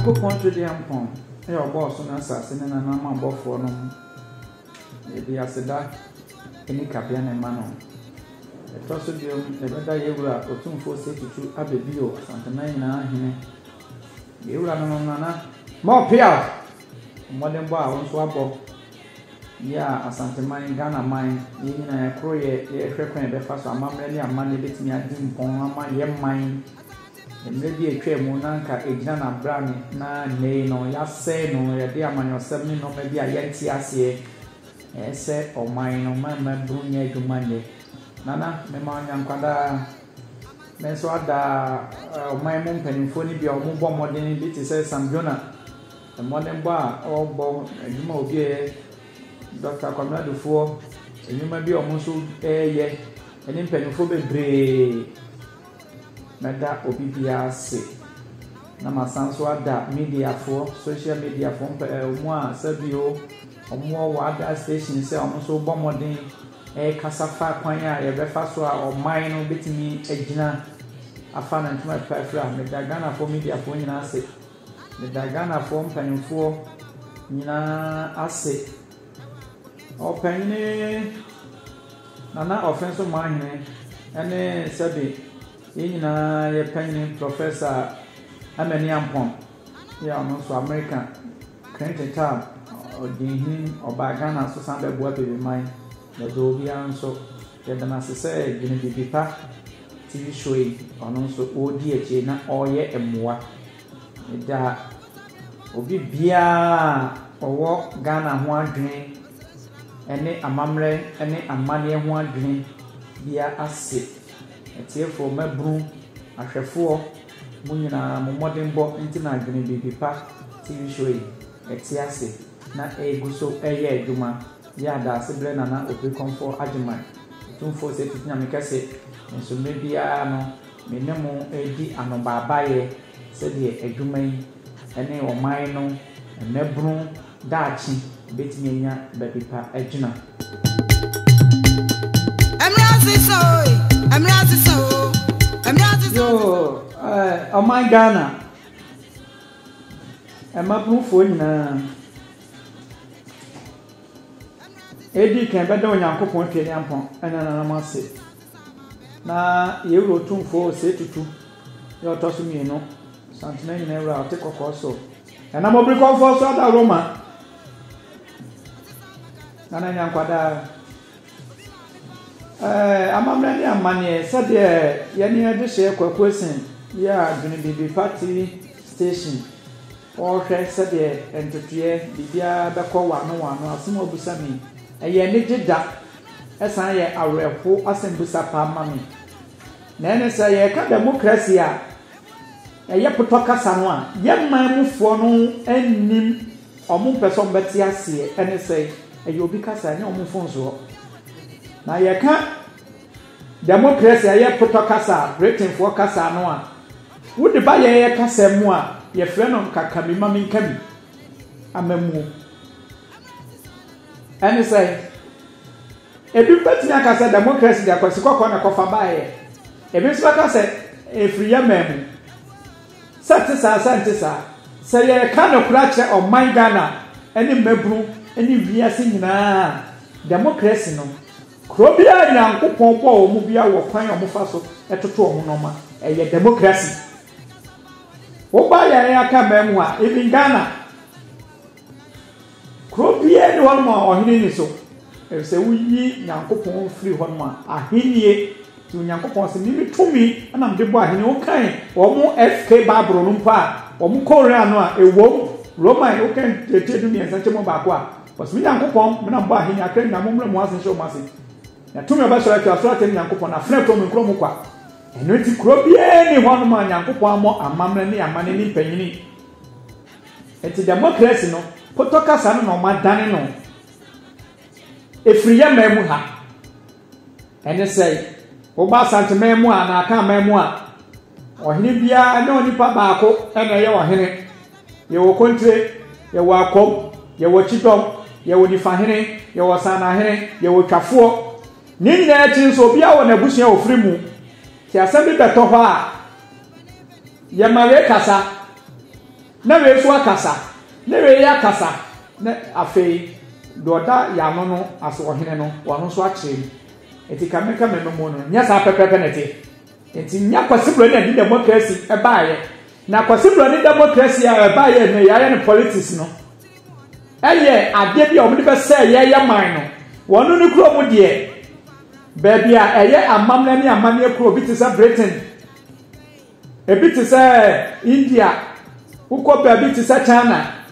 Nyankopɔn to de ampon e oboso na asase ne na ma abofo no e bi aseda eni kabia na ma no etoso bio e beda yewura otumfo setutu abebio santana ina hene yewura no na mo pia modern boy wonso abo ya asanteman Ghana man yini na yakro ye hwekwan be fa so amamre ne amane betimi adi mpon ama ye man emre bi etwa mu na nka egina na brane na nei no ya se no ya de amanyo sem ni no ma bi ayenti ase ese o man no ma brunya adumane nana me ma nya nkwada me so ada o man mu mpanimfo ni bi o mu bo modern bi ti se Sambiona modern ba o bo aduma obi e Dr. Kwamnadu Fuo enyuma bi omonso ye eni mpanimfo bebre nada obi bia se na masanso ada media for social media for omo a sabio omo wa ada station se omonso bomodin kasafa kwan a ye befa so a oman no betimi agina afa na ntuma pafra me da Ghana for media for nyina ase me da Ghana for mpanimfo nyina ase opene nana offensive man ene sabi yina ye penny Professor Amani Ampon ya no so American Clinton tab odin oba Ghana so sambe boa bebe man na do bia nso ye dana sese gine bibipa TV show ono so odi eche na oye emoa da obi bia owo Ghana ho adwen ene amamre ene amane ho adwen bia ase etiefo mabru ahwefo munyina modern bo ntina adwen bibipa TV show etiase na eguso eye aduma ya da sebre na obi komfo adwuma tumfo se tinya mekase nso mebia no menemu edi anobabaye se de adwuma ene oman no mabru daachi betiminya babipa adwuna yo oman Ghana mabru nyina edi kan beda Onyankopɔn twene ampon ana na mase na yewro tumfo se tutu yo toso mieno santena nyina ewra ote kokoso na mobri komfo so da Roma nana nyankwada amamre ni amane sade ye ni ade hye kwakwasin ya adwene bibi party station o hwe sade entotoye bibia bekọ wano asem obusami eye ne gida esan ye awrefo asem busa pa mami na ene say ye ka democracy a eye potokasa no a ye man mufo no ennim omo person beti ase ene say eye obi kasa nya omo fonso na ye ka democracy eye potokasa written for kasa no a wodi ba ye kasa mu a ye frɛ no kakami mami nkami amamu ene say ebi betia kasa democracy dia kwasi kokko na kofa baaye ebi so kasa efriya memu satisa say ye ka no kura kye o man Ghana ene mabru ene wiase nyina democracy no krobia Nyankopɔn bɔ o mu bia wo kwan o mu fa so etoto o mu no ma eye democracy wo ba ya ka memu a ebi Ghana krobia ni won ma ohini ni so se wuyi Nyankopɔn free hɔ ma ahenie ti Nyankopɔn se nimi tumi na mde bo ahenie wo kan wo mu FK Babro no mpa wo mu Korea no a ewo Roma wo kan tetedu ni ensa chemo ba ko a was Nyankopɔn me na bo ahenie akran na momre mo asen show mase na tumi obasora ti asora te Nyankopɔn na frɛ to me nkro mu kwa eno ti kro bia ni hɔ no ma Nyankopɔn amo amamre ni amane ni panyini enti democracy no potokasa no ma dane no efriya memu ha ene say wo ba sante memu a na aka memu a ohene bia anya onipa baako ene ye ohene ye wo kontre ye wo akom ye wo chidom ye wo difahene ye wo sana hene ye wo twafo ni na echi so bia wo na busua ofri mu ti asabi beto ho a ye mare kasa na we so akasa na we ya akasa na afei doda ya no aso ohene no wano so akire enti kameka mememo no nya sa pepepe nete enti nya kwasibro na di democracy ebaaye na kwasibro ni democracy a ebaaye ne ya ne politics no eye ade bia omde be say ye man no wonu ni kuro mu de baby a eye amamna ni amane kuro bi te say Britain e bi te say India uko baby te say China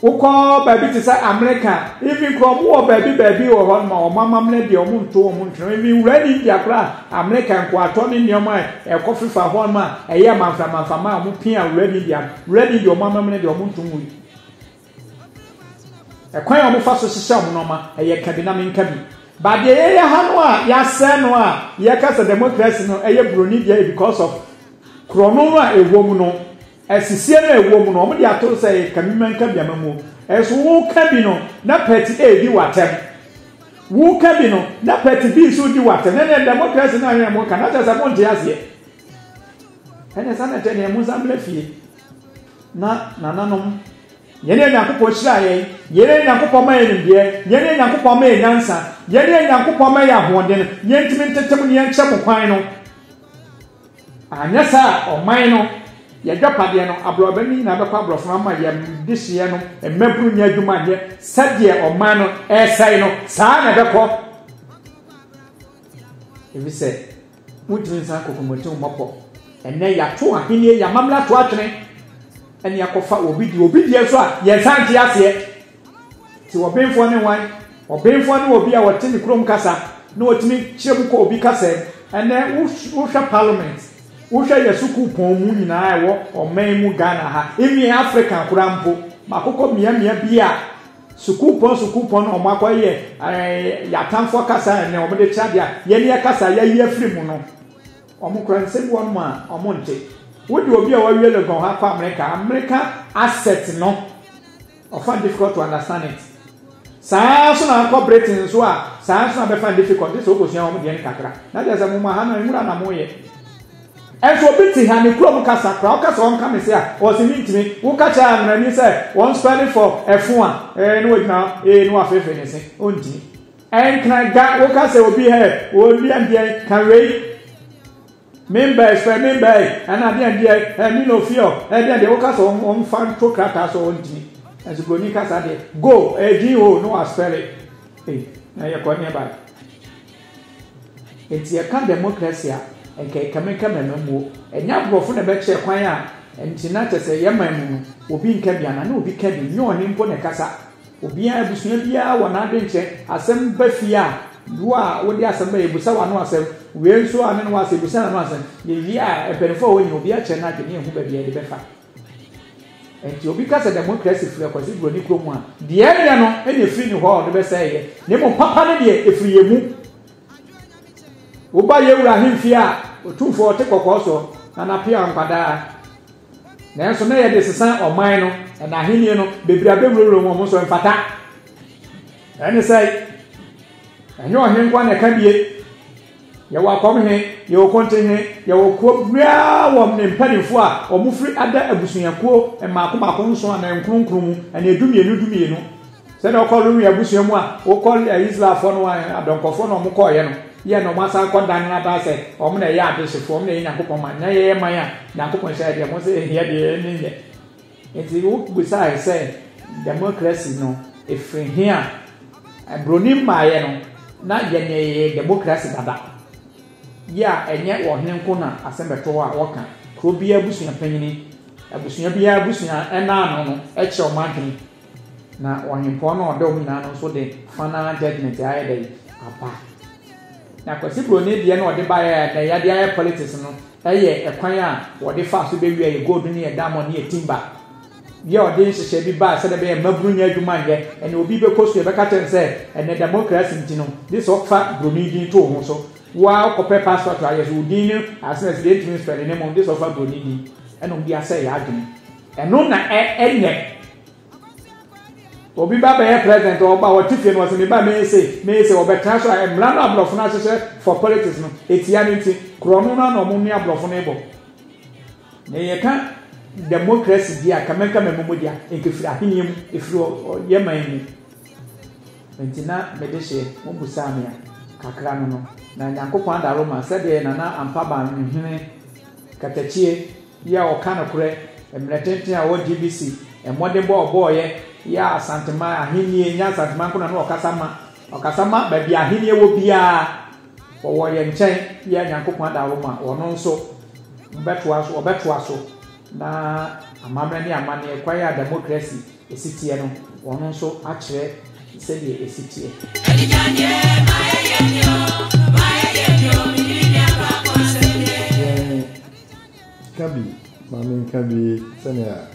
uko baby te say America even kuro mu baby wo ho ma o mamamna de o mu nto o mu ntro even ready India kra America ko ato ni nioma e ko fifa ho ma eye manfa ma mu pin a ready India ready de o mamamna de o mu nto mu ekwan omo fa so hihye omo noma eye kabina men kabi ba de ye ha no a ya se no a ye ka se democracy no eye broni dia because of krono a ewom no esisie no ewom no omo de ato se kabina men kabi amamu eso wo kabi no na party A di watem wo kabi no na party B so di watem na democracy na ya mo kana ta se mo ntia ase ene sana tene ya muzamle fie na nanom yene nyankopɔ hyira yene nyankopɔ ma yenimde yene nyankopɔ ma yenyansa yene nyankopɔ ma yahoden yentimi ntetem ne yenkyɛ mo kwan no anyasa ɔman no yɛdwapade no abrɔbani na bɛkɔ abrɔfo ma yɛdehye no mmaburu nya adwuma yɛ sɛdeɛ ɔman no ɛsɛe no saa na bɛkɔ ebi sɛ mutimi nsa kokomotin mɔpɔ ɛnɛ yato ahenie yamamla to atwene eni akofa obi die so a ye santi ase ti obenfo ne wan obenfo ne obi a wote ne krom kasa na otimi kyerem ko obi kasa ene wo hwa parliament wo hwa yesuku pon mu nyina ewo oman mu Ghana ha emi Africa kurampo makoko mia bi a suku pon no makoye yatamfo kasa ne omde chade a ye ne kasa ya yi afiri mu no omukran se won ma omonte wodi obi a wawie le gon ha kwa America asset no often difficult to understand it saa so na ko Britain so a saa so na be find difficult this okosia o mo de nkakra na je se mo ma ha na nwura na mo ye enso biti ha ne kuro mo kasa kra o kasa on ka me se a o se mintimi wo ka cha amra ni se one spelling for efun a no wodina no afefe ne se onti en kan ga wo ka se obi he o bi am bien kan wei member and I mean no fear and they work on fan to crata so on as Broni Casa de go GO no spell it. Now you're going nearby. It's a kind democracy and come and move and now go from the back chair choir and Tinata say Yaman will be in Cabian and will be cabin no one in Pone Casa will be able to see one adventure as some Beffia. Dua wodi asamba ebusa wano asem we nso ane no ase ebusa na no asem ye a epenfo wo nyi obi a che na de ne hu ba bia de befa enti obi ka se democracy free kwasi broni kromu a de area no ene free ni ho de be say ye ne mo papa ne de efri yemu wo ba ye wura hemfi a otumfo te kokoso na na pia nkwada na enso na ye de sesa oman no na ahenie no bebira bewuro mo so mfata ene say enyo hen kwa na kabie ye wa kom he ye wo konte he ye wo ko bia wo ne mpanifo a o mu firi ada abusuakuo e maako nso ana nkronkron ana edumienu se na okọ lu abusuamu a wo kọ Israel fo no adonkofo no mo kọ ye no ye no masa kọ dan na ba se o mo na ye adesefo o mo na ye Yakobon man na ye man a Yakobon sha de mo se ye de ni ye enti wo busa se democracy no e free here broni maaye no na yenye democracy dada ya enye wo henko na asembeto a woka kro bia busua panyini abusua bia busua ena no e che o madwin na ohempo na odom na no so de final judgment aye dey apa na kwasi broni de na ode ba ya na ya de politics no eye ekwan a wode fa so be wi aye gold ni e diamond ni e timber ye ode nhyehyɛ bi ba sɛ de be maburu nya adwuma yɛ ene obi be kosu e be ka kyerɛ sɛ ene democracy ntino this offer broni din to ho so wa copy passport aye so din as na the entry spell ne mo this offer broni din ene obi asɛ ya adwene eno na enye obi ba be president oba wotifie no se me ba me se obetra so emra no ablofo na hyehyɛ for politics no etia ne nti krono na no mo ne ablofo ne bo ne ye ka democracy dia kameka memodia enkefira ahiniam efiro yeman mu entina medehye mo busamia kakra no na nyankopon da Roma sede na ampa ba nhene katachie ya okana kure emretenten a wo GBC emode boye ya asantema ahinie nya asantema ko na okasama ba bia ahinie wo bia wo ye nchen ya nyankopon da Roma wono nso obeto aso na amamre ni amane kwaya democracy esitie no wono nso a kire sede esitie Kabi, mami kabi sanya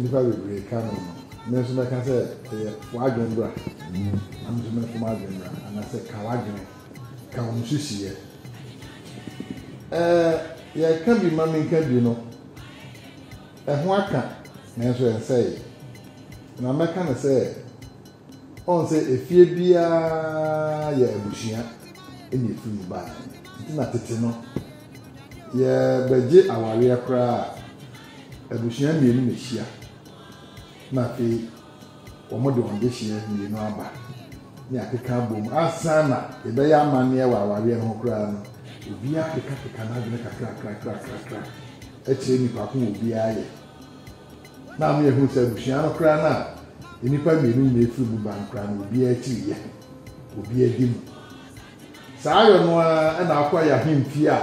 nipa bebre kanu no. Nso na ka se wadwendra. Amso na kuma wadwendra, ana se ka wadwen. Ka onsusiye. Ya kabi mami kabi no. Ho aka na nso ensei. Na meka na se on se efie bia ya ebushia eni efi ba. Na tete no. Ye beje aware akra abushia mienu mehia na fe omode onde hia mienu aba ni akeka bom asana ebe ya amane wa aware ho kra no obi akeka na de kakra eche ni pa ko obi aye na me hu se abushia no kra na enipa mienu na efi bu ban kra no obi achi ye obi adim saayo no na akwa ya himfi a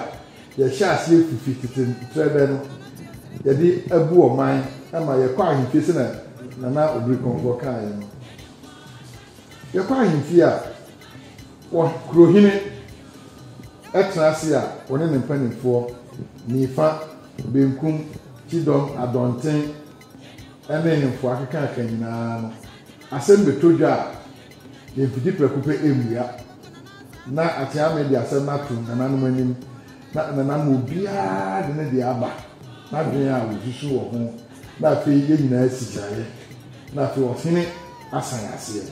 ya shasi efufi trebe no ya di abu oman ama ya kwa ahimfi se na obri konfo kan no ya kwa ahimfi a wo krohine etrase a woni ne mpanimfo nifa benkum kidom adonten ene nemfo akeka akanyina no asem betodwa ye mfidi prekupe emua na atia media asem natu na nanom anim na mo bia de ne de aba na dwen a wosusu wo ho na fe ye nyina asijaye na fe ofine asan ase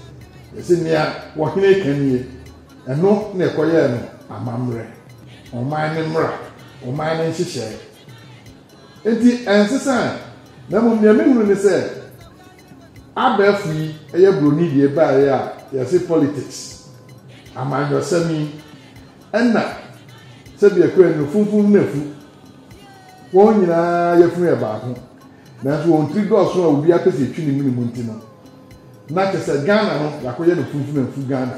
ese nia wo hene kanie eno na ekoye no amamre oman ne mra oman ne nhihye enti ensesa na mo me hunu ne se abafu yi eye broni die ba ya yesi politics amanyo sami enna sebi ekwe no funfun nafu won nyina yefun e baako na so on tri do so obi apese twini minimu ntino na kese Ghana no yakoye no funfun nafu Ghana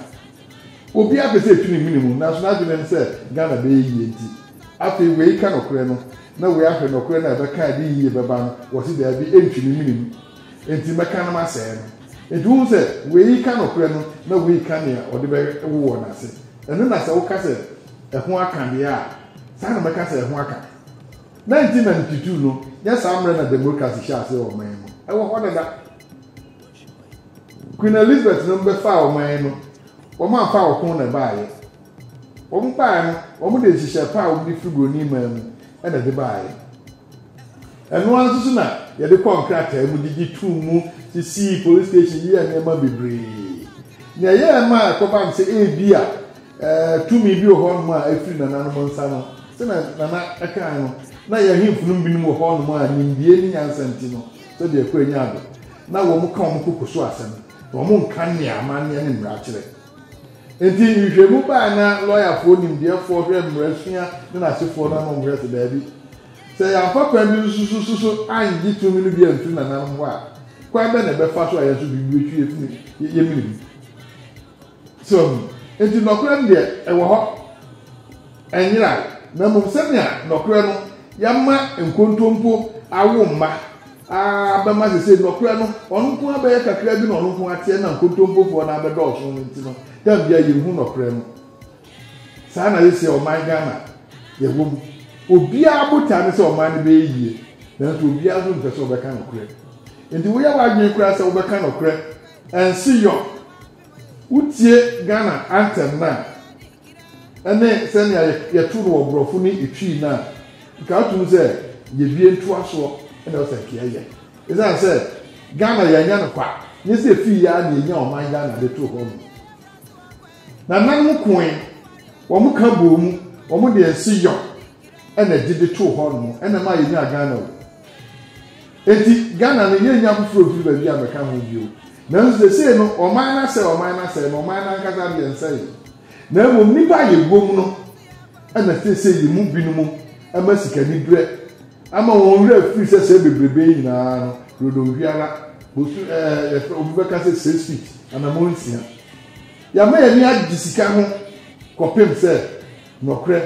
obi apese twini minimu na so na de ne se Ghana be yi enti afi we ka no kure no na we ahwe no kure na be ka de yi beba no wo si da bi entwini minimu enti meka na ma se no enti wo se we ka no kure no na we ka ne o de be wo na se eno na se wo ka se ehun aka dia sana meka se ehun aka 1992 no yes amre na democracy sha se o man no e wo hoda Queen Elizabeth no be fa o man no o ma fa o kun na baaye o mpa no o mu de hihye pa o bi figo ni man e na de baaye eno anso na ye de contract e mu digi tu mu si police station ye na ma bebre na ye ma ko ba se e bia tumi bi o ho no a afiri na nanom nsa no se na aka no na ye himfunum bi no ho no a nimbie ni nyansanti no so de ekwa nya ado na wo mu ka wo kokoso asem wo mu nka ne amane ne mra kire enti nhwemu ba na lawyer fo nimbie fo hwe mra sua na asefo na no mra se da bi se ya papa bi sususu anji tumi no bi antu na nanom ho a kwa be na be fa so ayeso bi bi etwi ye mini so enti nokura ndie ewo ho enyira na mum semia nokura no yamma enkontompo awo mma abema sese nokura no onko abaye kakra bi no onko atie na enkontompo fo na abedo so nti no tam bia yehu nokura no saa na yesi o man Ghana yewom obia abota ne se o man be yie na so obia so mpe so obeka nokura enti wo ya wadwen kura se obeka nokura ensi yo utie Ghana anthem na ene senia ye turu obrofo ni etwi na ka atu se ye bie ntu aso ene o se kiaye isa se Ghana ya nya no kwa nye se fi ya na nya o man Ghana de tu ho na nan mu koen wo mu ka bo mu wo mu de ensi yo ɛna gye to hɔ no ɛna ma yɛnya Ghana o enti Ghana no yɛnya foforo firi baabi a mɛka ho bio na nso sɛ no ɔman na sɛ no ɔman na nkasa deɛ nsɛ na mmom nipa yɛ gwom no ɛna sɛ yɛ mu binom ama sikani brɛ ama wɔn wura firi sɛ bebrebe nyinaa no rodo wiara bosu obi bɛka sɛ 6 feet anamɔ nsia yɛama yɛni agye sika ho kɔpem sɛ nɔkorɛ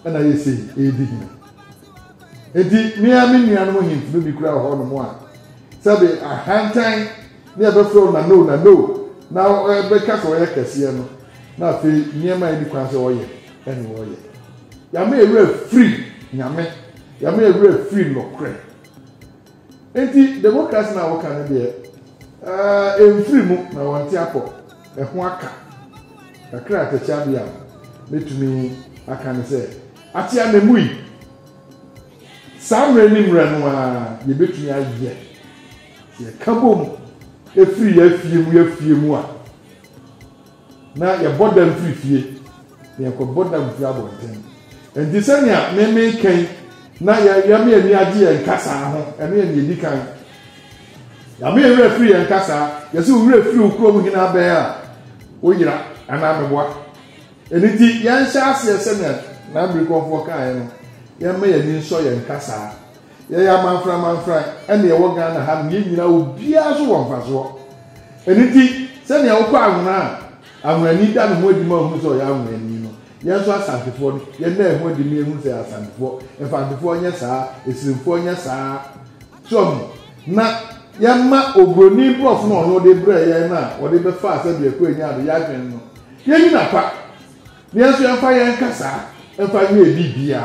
ɛna yɛsɛ ɛdi hina enti mmea me nuanom hintino bi kura hɔ no mu a sɛbe ahantan ne yɛbɛfrɛ na no na bɛka sɛ ɔyɛ kɛseɛ no na afei nneɛma yɛni kwan sɛ ɔyɛ ɛne ɔyɛ yɛama yɛwura firi nyame yɛama yɛwura firi nɔkorɛ enti democracy na wɔka no deɛ ɛmfiri mu na wɔnte akɔ ɛho aka kakra atakyia bi a metumi aka ne sɛ atea na mu yi saa mmerɛ ne mmerɛ no a yɛbɛtumi ayɛ yɛka bom ɛfiri yɛafie mu a na yɛbɔ dam firi fie na yɛkɔbɔ dam firi abɔnten enti sɛnea meme kan na yɛame ani agye yɛn kasa ho ɛno yɛ ne yɛdi kan yɛame yɛwura firi yɛn kasa yɛsɛ wura firi wo kurom hina bɛn a woyera anaa meboa ɛno nti yɛnhyɛ aseɛ sɛnea na aberekɔfoɔ kaeɛ no yɛma yɛni nsɔ yɛn kasa yɛyɛ amanfra ɛne yɛwɔ Ghana ha no yɛnyina obiara so wɔ mfasoɔ ɛno nti sɛnea wokɔ ahona a ahonani da no ho adwuma hu sɛ ɔyɛ ahonani no yɛn nso asantefoɔ no yɛn na ɛho adi mi ehu sɛ asantefoɔ mfantefoɔ nyɛ saa esirimfoɔ nyɛ saa som na yɛma obroni brɔfo no ɔno de brɛ yɛn na ɔde bɛfa asɛ de ɛkɔ enya ado yɛadwen no yɛn na pa yɛn nso yɛmfa yɛn kasa ɛmfa yɛ bibia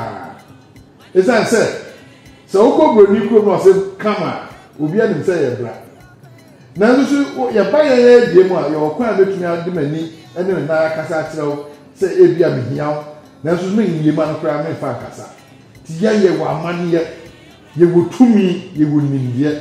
esan sɛ wokɔ broni kurom na ɔsɛ kama obi anim sɛ yɛ bra na nso yɛba yɛn die mu a yɛwɔ kwan a betumi ade mani ɛne ne nan kasa akyerɛw sɛ ebi a mehiaw nanso me nyema no koraa me fa kasa ti yɛ wɔ amanneɛ yɛwɔ tumi yɛwɔ nimdeɛ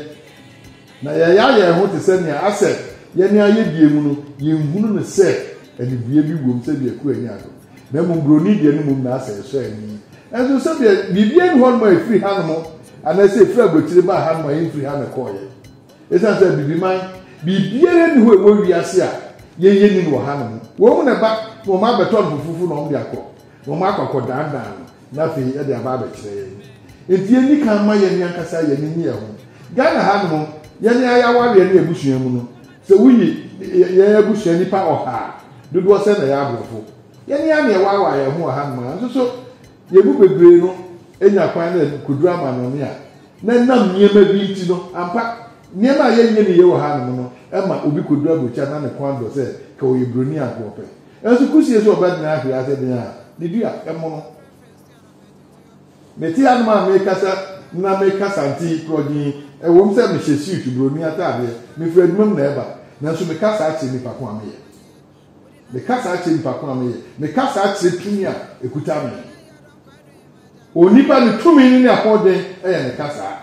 na yɛyɛ ho te sɛ nea asɛ yɛne ayɛ die mu no yɛnhunu no sɛ anibie bi wom sɛ deɛ ku ani ado na mmom broni deɛ no mom na asɛ ɛsɔ ani nanso sɛ deɛ biribia ne hɔ no ma ɛfiri ha no mo anaasɛ ɛfiri aburokyire ba ha no ma yɛmfiri ha no kɔɔyɛ ɛsiane sɛ biribiara ne hɔ ɛwɔ wiase a yɛyɛ ni wɔ ha no mo wɔn na ba na wɔn abɛtɔ no fufufu na wɔn de akɔ na wɔn akɔkɔ dandan no na afei yɛde aba abɛkyerɛ yɛn eti yɛn kan ma yɛn ankasa yɛn ni yɛ ho Ghana ha no yɛn ayawari yɛn abusua mu no sɛ wuyi yɛn abusua nipa ɔha dodoɔ sɛ na yɛ aborɔfo yɛn ya na ɛwawa yɛn ho ɔha no nso so yɛbu bebree no enya kwan na koduru ama no ne a na nam nneɛma bi nti no ampa nneɛma a yɛn nyɛ ne yɛ wɔ ha no no ɛma obi koduru abɔkya na ne kwan do sɛ ka oyɛ broni akɔpɛ ɛnso kusie so ɔbɛdena ahwɛ ase den a ne dua ɛmo no meti anum a mekasa nti prɔgyin ɛwɔm sɛ mehyɛ suit broni ataadeɛ mefiri adwuma mu na ɛba nanso mekasa akyerɛ nipa ko a meyɛ mekasa akyerɛ tumi a ekuta me onipa ne tumi ne akɔden ɛyɛ ne kasa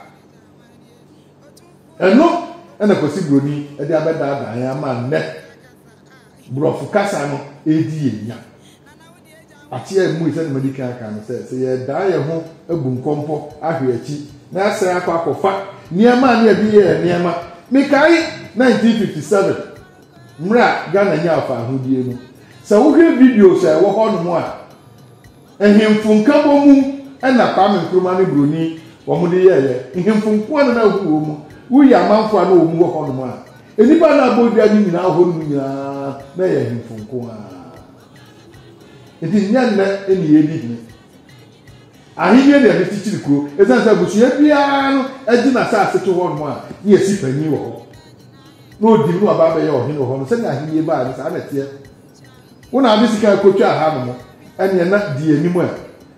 ɛno ɛna kwasi broni ɛde abɛdaadaa yɛn ama nnɛ borɔfo kasa no edi yɛnya akyea mu sɛ ne medika aka no sɛ yɛdaa yɛn ho abu nkɔmpɔ ahwɛ akyi na asɛe akɔfa nneɛma ne ɛbi yɛ nneɛma mekae 1957 mmerɛ a Ghana nya afa ahodie no sɛ wohwɛ video sɛ ɛwɔ hɔ no mu a ɛhemfo nkabɔ mu ɛna Kwame Nkrumah ne broni wɔn de yɛyɛ ɛhemfo nkoa no na ahuwɔ mu woyɛ amanfo a na wɔn mu wɔ hɔ no mu a enipa na abɔdua ne nyinaa hɔ no nyinaa na yɛ ɛhemfo nkoa nti nya nnɛ ɛne yɛdi hene ahemfo ne yɛde tikyiri kuro ɛsiane sɛ abusua biara no agye na asase to hɔ no mu a ne yɛsi panyin wɔ hɔ na odi mu aba abɛyɛ ɔhene wɔ hɔ no sɛdeɛ ahemfo baa no saa na teɛ wɔn a ade sika akotwa aha no mo ɛne na di anim a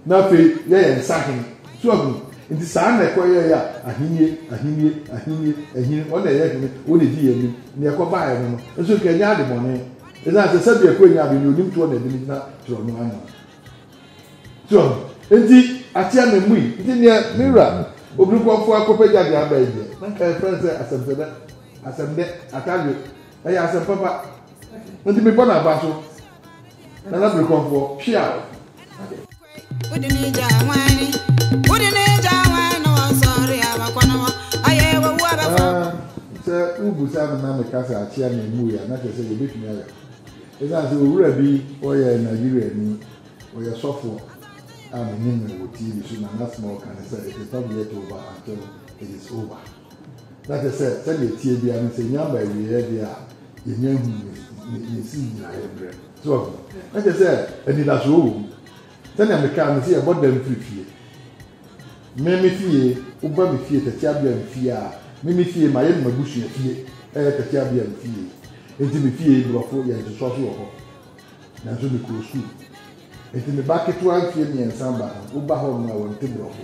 na afei yɛyɛ nsa hen so ɔmo nti saa na ɛkɔ yɛ ahenie ɔna ɛyɛ hene ɔna di yɛ anim na ɛkɔ baa yɛ no nso kanya ade bɔne ɛna sɛ sɛbi ɛkɔ nya ade ne onim to ɔna ɛde na twerɛ no ama so nti atia na mu yi nti nea mewura obirikɔfo akɔpɛ gyade aba yi deɛ na nka ɛfrɛ sɛ asɛmdɛ atadwe ɛyɛ asɛm papa nti mebɔ na aba so na na birikɔfo hwea busa na me kasa achia na emu ya na kese ye betumi aya eza se owura bi oye Nigeria ni oye sofo am nyim na TV so na small can say it is not yet over until it is over. That is said tell the tie bia me say nyamba wi he bia ye nyahu ni si na ebre so that is said eni da so tell me ka me say about them free me fie uba me fie tetia bia me fie a me fie ma ye magusu fie tetia bia me fie enti me fie brofo ye so so ho na so me ko su enti me ba ketu an fie mi ensamba uba ho na won te brofo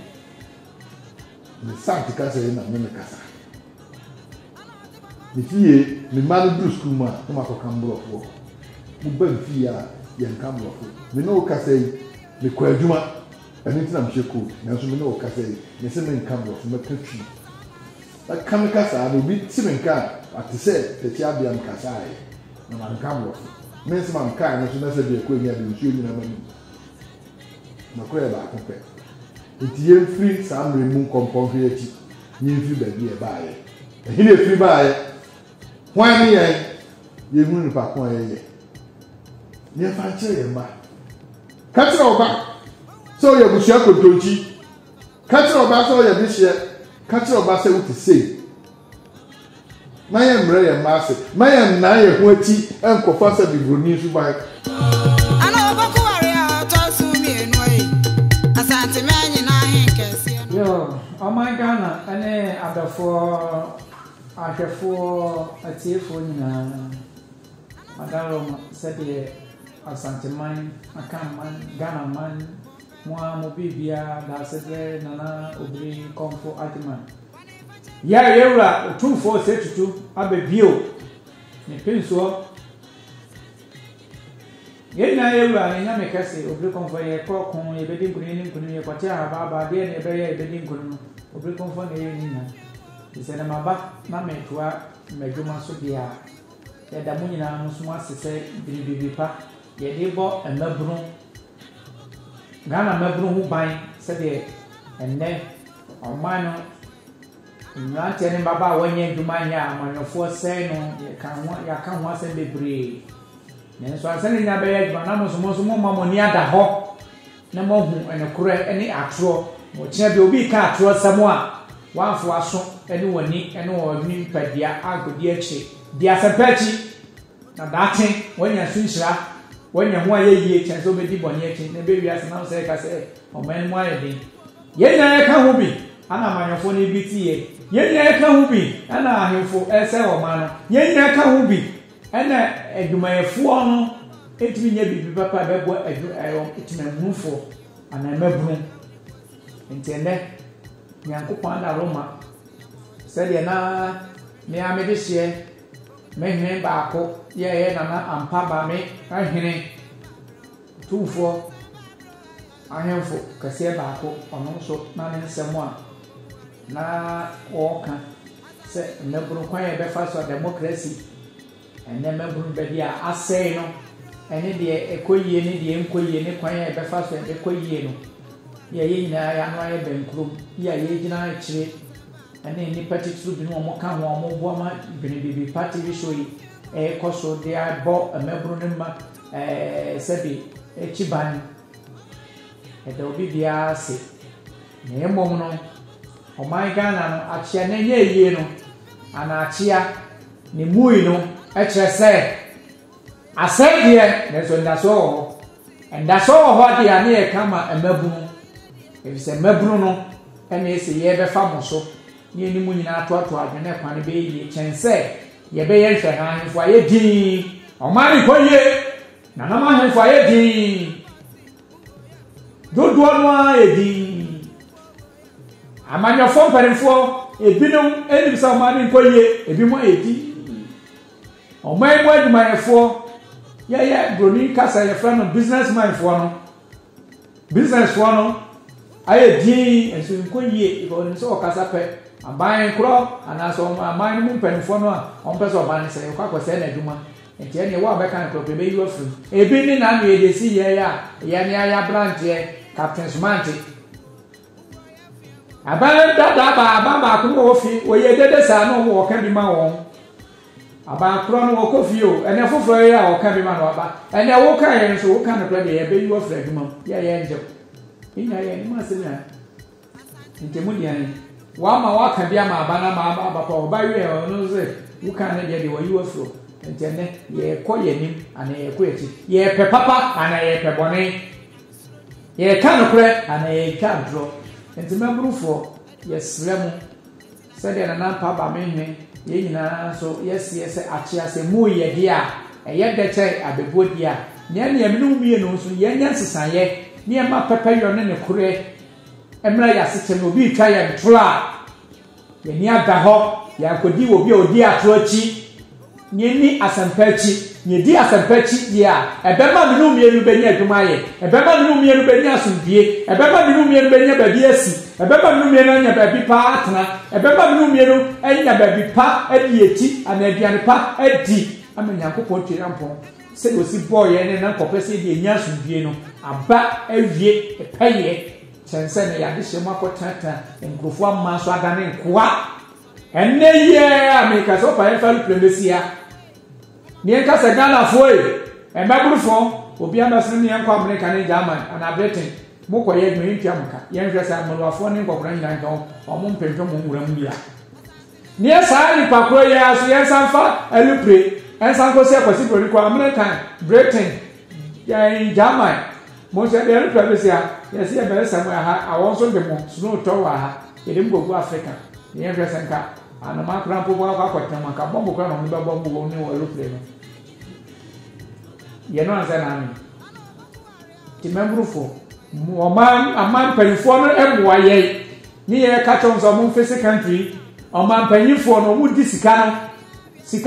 me santi ka se na me kasa me fie me ma no bru school ma ma ko kan brofo uba me fie a ye kan brofo me no ka se me ko adwuma ani tina mche ko na so me no ka say me se me nkan bro me katwi la kan ka sa no bi ti me nkan ati se te ti abia m ka sa ai na man nkan bro me se man kan na so na se be ko nya bi nsuo nyina mani na ko e ba ko pe enti ye free sa mre mu kompon fi ati ye free ba bi e ba ye e ni free ba ye hwan ni ye mu ni pa ko ye ye fa che ye ma ka tira oba so you go share kontonchi catch oba so you be share catch oba say what say na ye mre ye masse na ye na ye ho ati enkofa sa bi broni su ba ana oboku ware a to su mi enu yi asante me anyi na hin kese yo my Ghana ane adafo ahwefo atiefo nyina madaro sede asante man akaman Ghana man moi mo bibia da sede nana obri komfo atman ya yewra otumfo setutu abebio ne penso yena yewra nya mekase obri komfo ye kokon ye bedi nkunu ye kwate ababa de ne be ye bedi nkunu obri komfo ne ye nina isena maba na metwa medwuma so dia ya da munyina musumu asese bibibipa ye de bo emabru Ghana mabru hu ban sede enne omano nante ne baba wanye nduma nya amanyofo sei no ya ka ho asem bebre ne so asem nya be ya na musumo mamoni ada ho na mohu ene kure ene atro mo tia bi obi ka atro samo a wanfo aso ene wani ene woni padia agodi achi dia sepachi na date wanya sunshira wanya ho ayeye chenso be di boni achi ne be wiase na se ka se o men mo ayede yenya ka ho bi ana manyofo ne bi tie yenya ka ho bi ana ahemfo ese o ma no yenya ka ho bi ana edumayefo no etimi nya bibi papa bebo etimanufo ana mabru entende nyankopon da Roma sede na me amedehye mehne baako ye na ampa ba me ahene tufo ahemfo kase baako ono so na ne nsemo a na oka se mabru kwan ye befa so democracy ene mabru be dia asay no ene de ekoyie ne de enkoyie ne kwan ye befa so ekoyie no ye nyina ya no aye benkrum ya ye gina akire ene ni party tru bi no mo ka ho mo bo ma bibi party bi show yi koso de abo mabru ne ma sebi echiban de obi bia se ne mom no o my Ghana no achia ne ye no ana achia ne mui no ekire se asai de ne so ndaso ndaso ho de ane e kama mabru if se mabru no ene se ye be fa moso ni eni mu nyina ato adwene kwan be yi chense ye be ye hwe han fo aye din o mari ko ye na na ma han fo aye din dodo no aye din amanya fo parenfo ebinom eni bisa o mari ko ye ebi mo aye din o mai mo aduma ye fo ye broni kasa ye friend businessman fo no business fo no aye din enso ko ye ko nso kasa pe aban kro anaso aman mu mpanifo no a onpeso ban se kwa kwese na aduma enti ene wo abeka na kro be yi afru ebi ni na no edesi ye ya ni aya branch ye captain smart aban da ba ko wo fi wo ye dede sa no wo ka bi ma won aba kro no okofi o ene foforo ya o ka bi ma no aba ene wo ka ye so wo ka no kra de ye be yi wo fra adwuma ya ye nje inya ye ni ma se na ntemu dia ni wa ma wa ka bia ma aba na ma aba pa oba wi e no se wo ka na de wo yi wo fro ntene ye ko ye nim ana ye ko eti ye pe papa ana ye pe bone ye ka no kra ana ye ka dro ntemabrufo ye sremu se de na pa ba menwe ye nyina so yes achi ase mu ye dia eye de che abebo dia ne ne aminu mie no so ye nya sesaye ne ma pepe yo ne kure emra ya se che no bi twa ye ntola ye ni aga ho ya kodi wo bi odi ato achi ne ni asampachi ne di asampachi dia ebema minu mie no benya adwuma ye ebema minu mie no benya asundie ebema minu mie no benya babi asi ebeba minu mie no nya babi pa atena ebeba minu mie no enya babi pa adi eti anaduane pa adi amenyankopon twerampon se osi boy ne na kopese di enya asundie no aba awie epaye chense ne ya de hyemu akotata nkrofo amma so adane nkoa enne ye amerika so pa efa diplomacia ne nka se Ghana foi emabulufo obi amasene ne nko America ne German ana Britain moko ye dwe ntia muka ye nhwe sa amulwafo ne nkokora nyina nka omo mpentwe mo nwura mu bia ne sa ni pakro ya so ye sanfa elupre ensan ko se kwasi bro ko American Britain ya German mo se de elupre be se ya se be se mo ha awon so de mo snow to wa ha ye dem go Africa ye nhwe sa nka ana makra mpo kwa kwata maka bombo kwa no be bombo ne wo elupre no ye no ansa na mi ti membrufo amman panifo no emwa ye ni ye ka chon so mo fese country amman panifo no mu di sika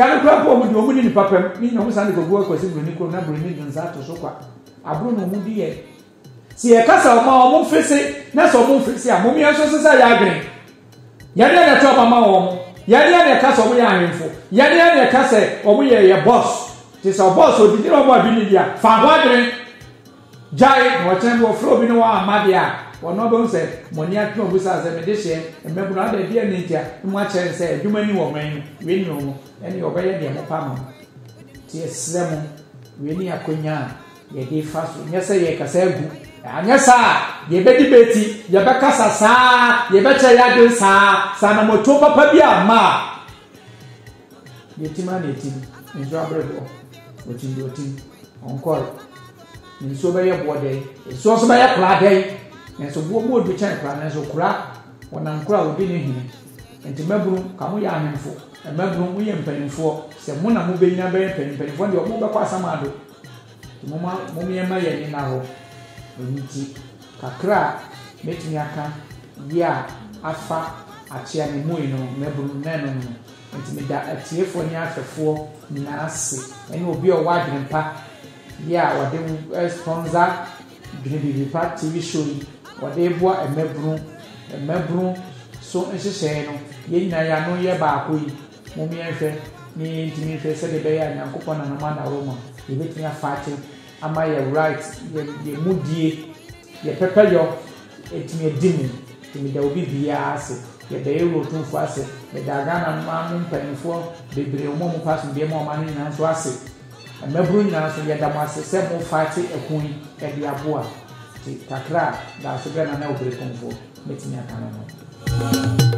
no kra po mu di ni papam ni no musa ne gogo akwasi broni ko na broni nza to so kwa abro no mu di ye si ye ka sa mo fese na so mo fese a mo mi anso sesa ya adwen ya de na to mama wo ya de na ka so mo ya ahemfo ya de na ka se o mo ye boss ti so boss o di no mo abi ni dia fa ho adwen jai no tembo flow bi no wa amadia wono be nse moni atno busa se me de hye emmebu na da bia nentia mo a chere se adwuma ni wo man we ni wo eni obeye de mo pa mo ti esremu we ni akonya ye de faso nyese ye kasa agu anyasa ye be debate ye be kasa sa ye be che ya de sa na moto papa bi ama ye tima na etim njo abredo otim onkol nso be ye bode so so be ye kra dai nso bo mo du chan kra nso kra wona nkra obi ne hini enti maburu ka mo ya ahemfo maburu mo ye mpanimfo se mo na mo be nyina be mpanimfo de mo be kwa samado mo me ma ye ni na ho nti kakra metumi aka ya afa achia ni mo ino maburu na no enti me da atiefo ni afefo na ase eni obi o wa adwempa ya wade sponsor Green Park TV show wade boa emebru so nhyehyɛ no ye nyina ya no ye ba akoyi mo mi ehwɛ ni ntimi hwɛ sɛ de be ya nyankopɔ na nama na roma ye betumi afaate ama ye right ye mudie ye pepeyo etimi edimi timi da obi bia ase ye da ye rotunfo ase ye da Ghana ma mo mpanifo bebre mo mo pass bia mo ma ni na so ase emebru nyina so ye da mo ase sɛ mo faate ekun e dia boa ti kakra da so gana na obere konfo metimi aka no